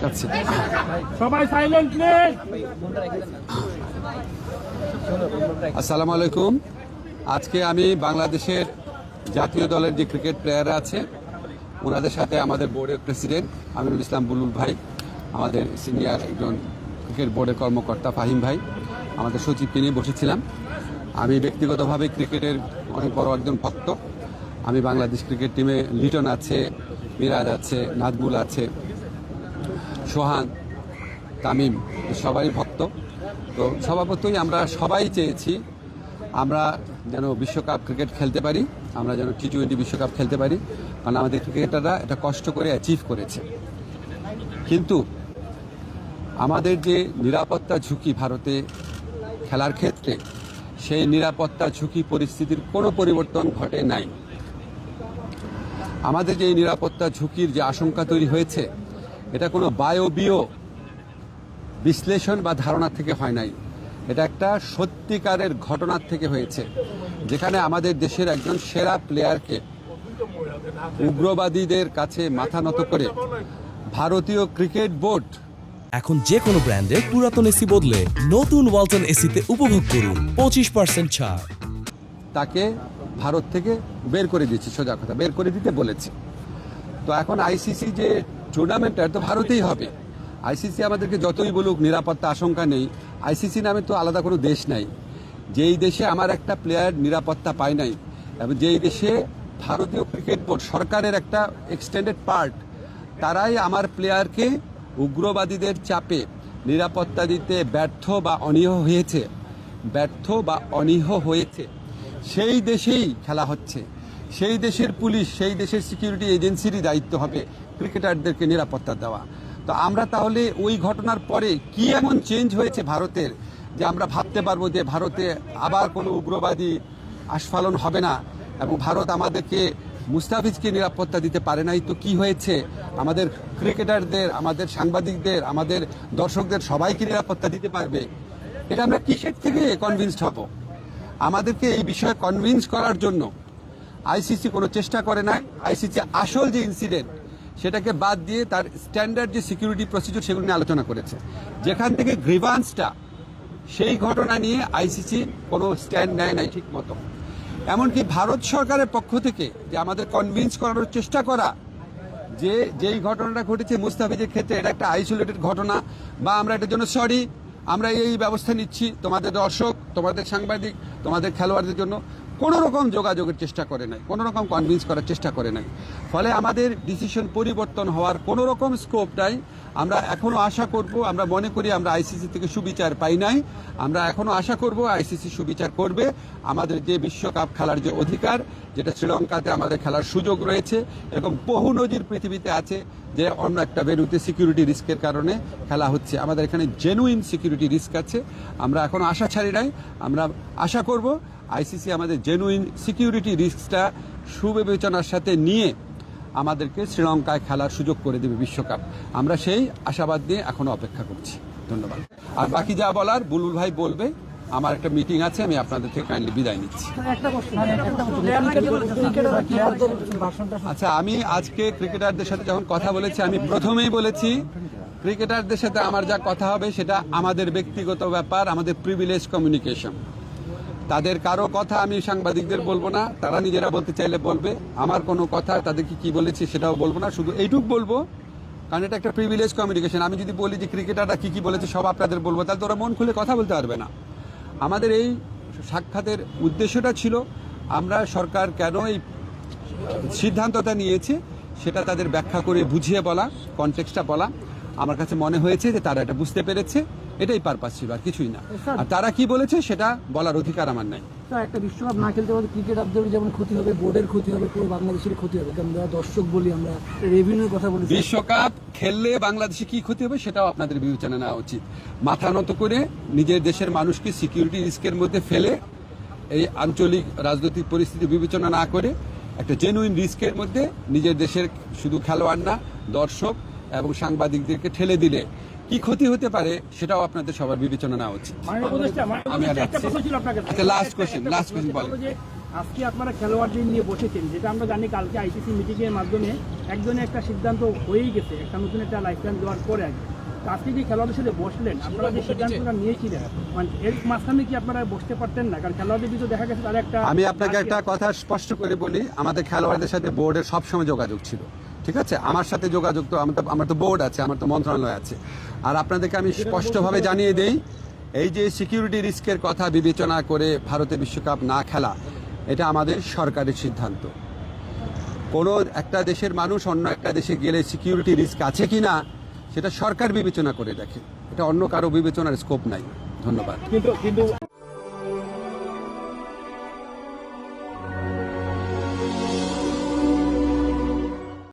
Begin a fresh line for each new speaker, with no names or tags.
আছে।
সবাই silent please.
আসসালামু আলাইকুম। আজকে আমি বাংলাদেশের জাতীয় দলের যে ক্রিকেট প্লেয়াররা আছে ওনাদের সাথে আমাদের বোর্ডের প্রেসিডেন্ট আমিনুল ইসলাম বুলবুল ভাই, আমাদের সিনিয়র একজন ক্রিকেট বোর্ডের কর্মকর্তা ফাহিম ভাই, আমাদের সচিবকে নিয়ে বসেছিলাম। আমি ব্যক্তিগতভাবে ক্রিকেটের অনেক বড় একজন ভক্ত। আমি বাংলাদেশ ক্রিকেট টিমে লিটন আছে, মিরাজ আছে, নাজমুল আছে, সোহান, তামিম, সবাই ভক্ত। তো স্বভাবতই আমরা সবাই চেয়েছি আমরা যেন বিশ্বকাপ ক্রিকেট খেলতে পারি, আমরা যেন টি-20 বিশ্বকাপ খেলতে পারি, কারণ আমাদের ক্রিকেটাররা এটা কষ্ট করে অ্যাচিভ করেছে। কিন্তু আমাদের যে নিরাপত্তা ঝুঁকি ভারতে খেলার ক্ষেত্রে, সেই নিরাপত্তা ঝুঁকি পরিস্থিতির কোনো পরিবর্তন ঘটে নাই। আমাদের যে নিরাপত্তা ঝুঁকির যে আশঙ্কা তৈরি হয়েছে এটা কোনো বায়বীয় বিশ্লেষণ বা ধারণা থেকে হয় নাই, এটা একটা সত্যিকারের ঘটনার থেকে হয়েছে, যেখানে আমাদের দেশের একজন সেরা প্লেয়ারকে উগ্রবাদীদের কাছে মাথা নত করে ভারতীয় ক্রিকেট বোর্ড
এখন যে কোনো ব্র্যান্ডের পুরাতন এসি বদলে নতুন ওয়ালটন এসিতে উপভোগ করুন 25% ছাড়।
তাকে ভারত থেকে বের করে দিয়েছে, সোজা কথা বের করে দিতে বলেছে। তো এখন আইসিসি যে টুর্নামেন্টটা তো ভারতেই হবে। আইসিসি আমাদেরকে যতই বলুক নিরাপত্তা আশঙ্কা নেই, আইসিসি নামে তো আলাদা কোনো দেশ নাই। যেই দেশে আমার একটা প্লেয়ার নিরাপত্তা পায় নাই, এবং যেই দেশে ভারতীয় ক্রিকেট বোর্ড সরকারের একটা এক্সটেন্ডেড পার্ট, তারাই আমার প্লেয়ারকে উগ্রবাদীদের চাপে নিরাপত্তা দিতে ব্যর্থ বা অনীহ হয়েছে, সেই দেশেই খেলা হচ্ছে। সেই দেশের পুলিশ, সেই দেশের সিকিউরিটি এজেন্সিরই দায়িত্ব হবে ক্রিকেটারদেরকে নিরাপত্তা দেওয়া। তো আমরা তাহলে ওই ঘটনার পরে কি এমন চেঞ্জ হয়েছে ভারতের যে আমরা ভাবতে পারবো যে ভারতে আবার কোনো উগ্রবাদী আস্ফালন হবে না, এবং ভারত আমাদেরকে মুস্তাফিজকে নিরাপত্তা দিতে পারে নাই। তো কি হয়েছে, আমাদের ক্রিকেটারদের, আমাদের সাংবাদিকদের, আমাদের দর্শকদের সবাইকে নিরাপত্তা দিতে পারবে? এটা আমরা কিসের থেকে কনভিন্সড হব? আমাদেরকে এই বিষয়ে কনভিন্স করার জন্য আইসিসি কোনো চেষ্টা করে নাই। আইসিসি আসল যে ইনসিডেন্ট সেটাকে বাদ দিয়ে তার স্ট্যান্ডার্ড যে সিকিউরিটি প্রসিডিউর সেগুলো নিয়ে আলোচনা করেছে। যেখান থেকে গ্রিভান্সটা, সেই ঘটনা নিয়ে আইসিসি কোনো স্ট্যান্ড নেয় নাই ঠিক মতো। এমনকি ভারত সরকারের পক্ষ থেকে যে আমাদের কনভিন্স করানোর চেষ্টা করা যে যেই ঘটনাটা ঘটেছে মুস্তাফিজের ক্ষেত্রে এটা একটা আইসোলেটেড ঘটনা, বা আমরা এটার জন্য সরি, আমরা এই ব্যবস্থা নিচ্ছি, তোমাদের দর্শক, তোমাদের সাংবাদিক, তোমাদের খেলোয়াড়দের জন্য কোনো রকম যোগাযোগের চেষ্টা করে নাই, কোনো রকম কনভিন্স করার চেষ্টা করে নাই। ফলে আমাদের ডিসিশন পরিবর্তন হওয়ার কোনো রকম স্কোপ নাই। আমরা এখনও আশা করব, আমরা মনে করি আমরা আইসিসি থেকে সুবিচার পাই নাই, আমরা এখনও আশা করব আইসিসি সুবিচার করবে। আমাদের যে বিশ্বকাপ খেলার যে অধিকার, যেটা শ্রীলঙ্কাতে আমাদের খেলার সুযোগ রয়েছে, এরকম বহু নজির পৃথিবীতে আছে যে অন্য একটা ভেন্যুতে সিকিউরিটি রিস্কের কারণে খেলা হচ্ছে, আমাদের এখানে জেনুইন সিকিউরিটি রিস্ক আছে। আমরা এখনও আশা ছাড়ি নাই, আমরা আশা করব আইসিসি আমাদের জেনুইন সিকিউরিটি রিস্কটা সুবিবেচনার সাথে নিয়ে আমাদেরকে শ্রীলঙ্কায় খেলার সুযোগ করে দেবে বিশ্বকাপ। আমরা সেই আশাবাদ নিয়ে এখনো অপেক্ষা করছি। ধন্যবাদ। আর বাকি যা বলার বুলবুল ভাই বলবে। আমার একটা মিটিং আছে, আমি আপনাদের থেকে কাইন্ডলি বিদায় নিচ্ছি। আচ্ছা, আমি আজকে ক্রিকেটারদের সাথে যখন কথা বলেছি, আমি প্রথমেই বলেছি ক্রিকেটারদের সাথে আমার যা কথা হবে সেটা আমাদের ব্যক্তিগত ব্যাপার, আমাদের প্রিভিলেজ কমিউনিকেশন। তাদের কারো কথা আমি সাংবাদিকদের বলবো না, তারা নিজেরা বলতে চাইলে বলবে। আমার কোনো কথা তাদেরকে কি বলেছি সেটাও বলবো না, শুধু এইটুক বলবো, কারণ এটা একটা প্রিভিলেজ কমিউনিকেশন। আমি যদি বলি যে ক্রিকেটাররা কি বলেছে সব আপনাদের বলবো, তাহলে তো ওরা মন খুলে কথা বলতে পারবে না। আমাদের এই সাক্ষাতের উদ্দেশ্যটা ছিল আমরা সরকার কেন এই সিদ্ধান্তটা নিয়েছে সেটা তাদের ব্যাখ্যা করে বুঝিয়ে বলা, কনটেক্সটটা বলা। আমার কাছে মনে হয়েছে যে তারা এটা বুঝতে পেরেছে, এটাই পারপাস ছিল, আর কিছুই না। আর তারা কি বলেছে সেটা বলার অধিকার আমার নাই।
একটা বিশ্বকাপ না খেলতে পারলে ক্রিকেটারদের যেমন ক্ষতি হবে, বোর্ডের ক্ষতি হবে, পুরো বাংলাদেশের ক্ষতি হবে। আমরা দর্শক বলি, আমরা রেভিনিউর কথা বলি।
বিশ্বকাপ খেললে বাংলাদেশে কি ক্ষতি হবে সেটাও আপনাদের বিবেচনা নেওয়া উচিত। মাথা নত করে নিজের দেশের মানুষকে সিকিউরিটি রিস্কের মধ্যে ফেলে এই আঞ্চলিক রাজনৈতিক পরিস্থিতি বিবেচনা না করে একটা জেনুইন রিস্কের মধ্যে নিজের দেশের শুধু খেলোয়াড় না, দর্শক এবং সাংবাদিকদেরকে ঠেলে দিলে কি ক্ষতি হতে পারে সেটাও আপনাদের সবার বিবেচনা নেওয়া উচিত। আমি আর যাচ্ছি। আচ্ছা, লাস্ট কোশ্চেন বলেন।
আজকে আপনারা খেলোয়াড়দের নিয়ে বসেছেন, যেটা আমরা জানি কালকে আইসিসি মিটিংয়ের মাধ্যমে একজনে একটা সিদ্ধান্ত হয়েই গেছে, একটা নতুন একটা লাইসেন্স দেওয়ার পরে আগে। তো আজকে যে খেলোয়াড়দের সাথে বসলেন, আপনারা যে সিদ্ধান্তটা নিয়েছিলেন, মানে এর মাঝখানে কি আপনারা বসতে পারতেন না? কারণ খেলোয়াড়দের ভিতরে দেখা গেছে তারা একটা,
আমি আপনাকে একটা কথা স্পষ্ট করে বলি, আমাদের খেলোয়াড়দের সাথে বোর্ডের সবসময় যোগাযোগ ছিল, ঠিক আছে? আমার সাথে যোগাযোগ তো আমার তো বোর্ড আছে, আমার তো মন্ত্রণালয় আছে। আর আপনাদেরকে আমি স্পষ্টভাবে জানিয়ে দেই, এই যে সিকিউরিটি রিস্কের কথা বিবেচনা করে ভারতে বিশ্বকাপ না খেলা, এটা আমাদের সরকারের সিদ্ধান্ত। কোনো একটা দেশের মানুষ অন্য একটা দেশে গেলে সিকিউরিটি রিস্ক আছে কিনা সেটা সরকার বিবেচনা করে দেখে, এটা অন্য কারো বিবেচনার স্কোপ নাই। ধন্যবাদ।
কিন্তু